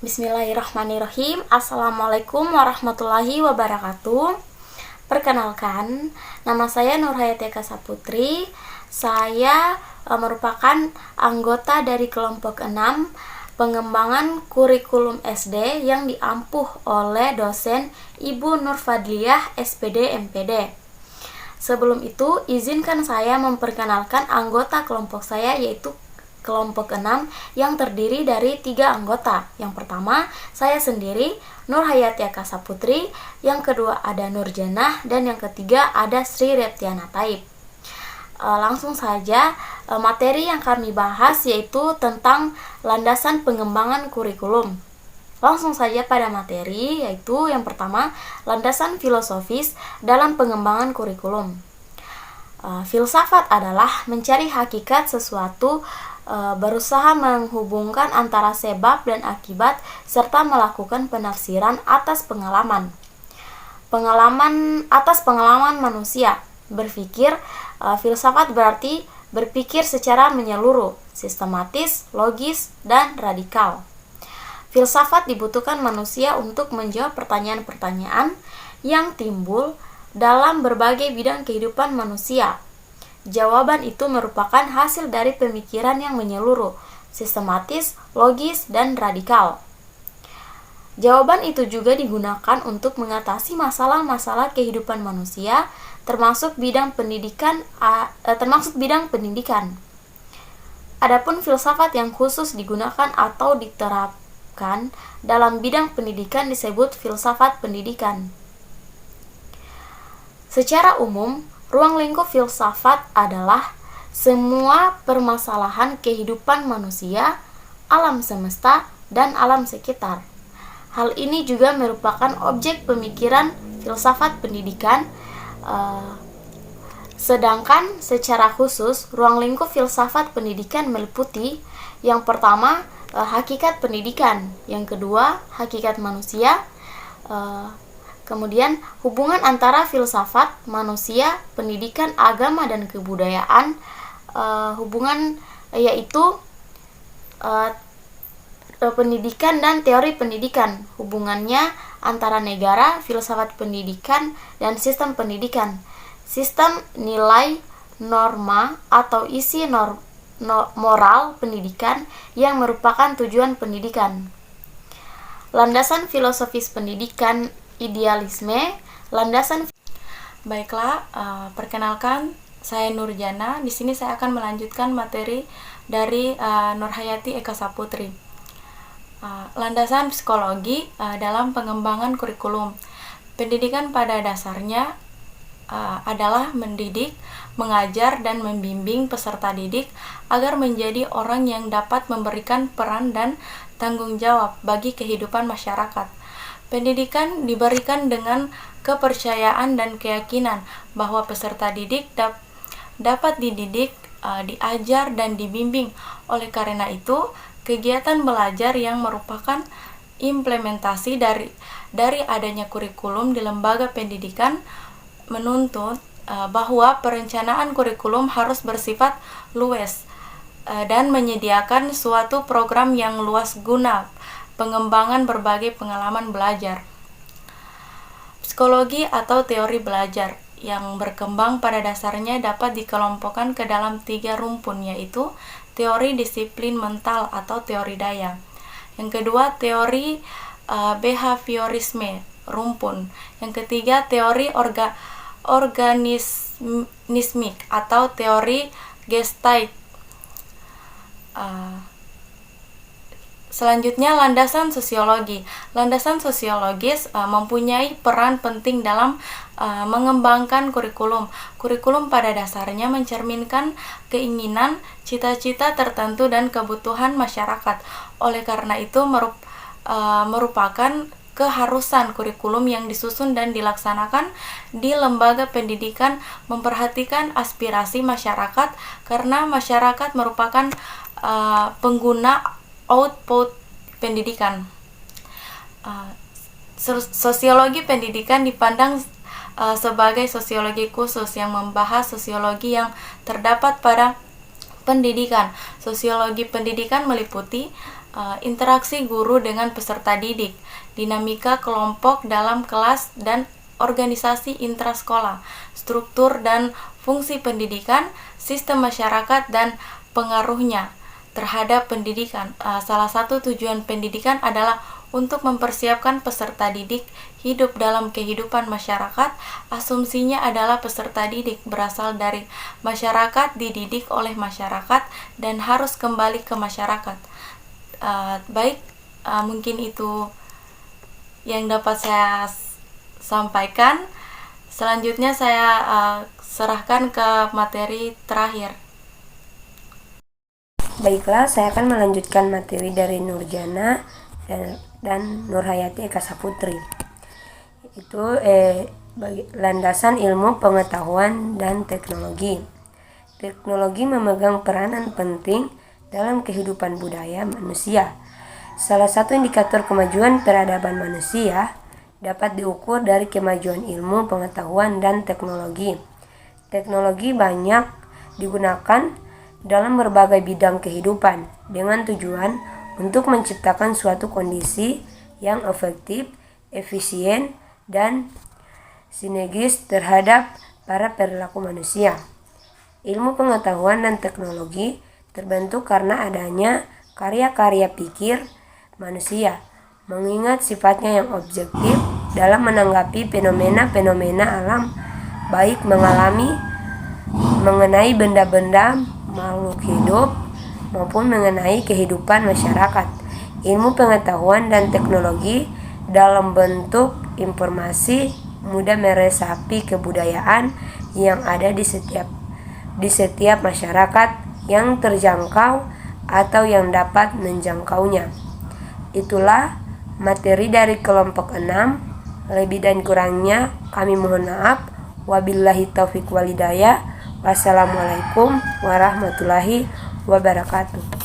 Bismillahirrahmanirrahim. Assalamualaikum warahmatullahi wabarakatuh. Perkenalkan, nama saya Nurhayati Eka Saputri. Saya merupakan anggota dari kelompok 6 pengembangan kurikulum SD yang diampuh oleh dosen Ibu Nur Fadliyah SPD MPD. Sebelum itu, izinkan saya memperkenalkan anggota kelompok saya, yaitu kelompok 6 yang terdiri dari 3 anggota. Yang pertama, saya sendiri, Nurhayati Eka Saputri. Yang kedua ada Nurjanah, dan yang ketiga ada Sri Reptiana Taib. Langsung saja, materi yang kami bahas yaitu tentang landasan pengembangan kurikulum. Langsung saja pada materi, yaitu yang pertama, landasan filosofis dalam pengembangan kurikulum. Filsafat adalah mencari hakikat sesuatu, berusaha menghubungkan antara sebab dan akibat, serta melakukan penafsiran atas pengalaman manusia. Berpikir, filsafat berarti berpikir secara menyeluruh, sistematis, logis, dan radikal. Filsafat dibutuhkan manusia untuk menjawab pertanyaan-pertanyaan yang timbul dalam berbagai bidang kehidupan manusia. Jawaban itu merupakan hasil dari pemikiran yang menyeluruh, sistematis, logis, dan radikal. Jawaban itu juga digunakan untuk mengatasi masalah-masalah kehidupan manusia, termasuk bidang pendidikan. Adapun filsafat yang khusus digunakan atau diterapkan dalam bidang pendidikan disebut filsafat pendidikan. Secara umum, ruang lingkup filsafat adalah semua permasalahan kehidupan manusia, alam semesta, dan alam sekitar. Hal ini juga merupakan objek pemikiran filsafat pendidikan. Sedangkan secara khusus, ruang lingkup filsafat pendidikan meliputi yang pertama, hakikat pendidikan, yang kedua, hakikat manusia, kemudian hubungan antara filsafat, manusia, pendidikan, agama, dan kebudayaan, hubungan yaitu pendidikan dan teori pendidikan, hubungannya antara negara, filsafat pendidikan, dan sistem pendidikan, sistem nilai, norma, atau isi moral pendidikan yang merupakan tujuan pendidikan. Landasan filosofis pendidikan, idealisme, landasan. Baiklah, perkenalkan, saya Nurjana. Di sini saya akan melanjutkan materi dari Nurhayati Eka Saputri. Landasan psikologi dalam pengembangan kurikulum. Pendidikan pada dasarnya adalah mendidik, mengajar, dan membimbing peserta didik agar menjadi orang yang dapat memberikan peran dan tanggung jawab bagi kehidupan masyarakat. Pendidikan diberikan dengan kepercayaan dan keyakinan bahwa peserta didik dapat dididik, diajar, dan dibimbing. Oleh karena itu, kegiatan belajar yang merupakan implementasi dari adanya kurikulum di lembaga pendidikan menuntut bahwa perencanaan kurikulum harus bersifat luas dan menyediakan suatu program yang luas guna pengembangan berbagai pengalaman belajar. Psikologi atau teori belajar yang berkembang pada dasarnya dapat dikelompokkan ke dalam 3 rumpun, yaitu teori disiplin mental atau teori daya. Yang kedua, teori behaviorisme rumpun. Yang ketiga, teori organismik atau teori Gestalt. Selanjutnya, landasan sosiologi. Landasan sosiologis mempunyai peran penting dalam mengembangkan kurikulum. Kurikulum pada dasarnya mencerminkan keinginan, cita-cita tertentu, dan kebutuhan masyarakat. Oleh karena itu, merupakan keharusan kurikulum yang disusun dan dilaksanakan di lembaga pendidikan memperhatikan aspirasi masyarakat, karena masyarakat merupakan pengguna output pendidikan. Sosiologi pendidikan dipandang sebagai sosiologi khusus yang membahas sosiologi yang terdapat pada pendidikan. Sosiologi pendidikan meliputi interaksi guru dengan peserta didik, dinamika kelompok dalam kelas dan organisasi intrasekolah, struktur dan fungsi pendidikan, sistem masyarakat dan pengaruhnya terhadap pendidikan. Salah satu tujuan pendidikan adalah untuk mempersiapkan peserta didik hidup dalam kehidupan masyarakat. Asumsinya adalah peserta didik berasal dari masyarakat, dididik oleh masyarakat, dan harus kembali ke masyarakat. Mungkin itu yang dapat saya sampaikan. Selanjutnya saya serahkan ke materi terakhir. Baiklah, saya akan melanjutkan materi dari Nurjana dan Nurhayati Eka Saputri. Itu landasan ilmu pengetahuan dan teknologi. Teknologi memegang peranan penting dalam kehidupan budaya manusia. Salah satu indikator kemajuan peradaban manusia dapat diukur dari kemajuan ilmu pengetahuan dan teknologi. Teknologi banyak digunakan dalam berbagai bidang kehidupan dengan tujuan untuk menciptakan suatu kondisi yang efektif, efisien, dan sinergis terhadap para perilaku manusia. Ilmu pengetahuan dan teknologi terbentuk karena adanya karya-karya pikir manusia, mengingat sifatnya yang objektif dalam menanggapi fenomena-fenomena alam, baik mengenai benda-benda, makhluk hidup, maupun mengenai kehidupan masyarakat. Ilmu pengetahuan dan teknologi dalam bentuk informasi mudah meresapi kebudayaan yang ada di setiap masyarakat yang terjangkau atau yang dapat menjangkaunya. Itulah materi dari kelompok 6. Lebih dan kurangnya kami mohon maaf. Wabillahi taufiq walhidayah. Wassalamualaikum warahmatullahi wabarakatuh.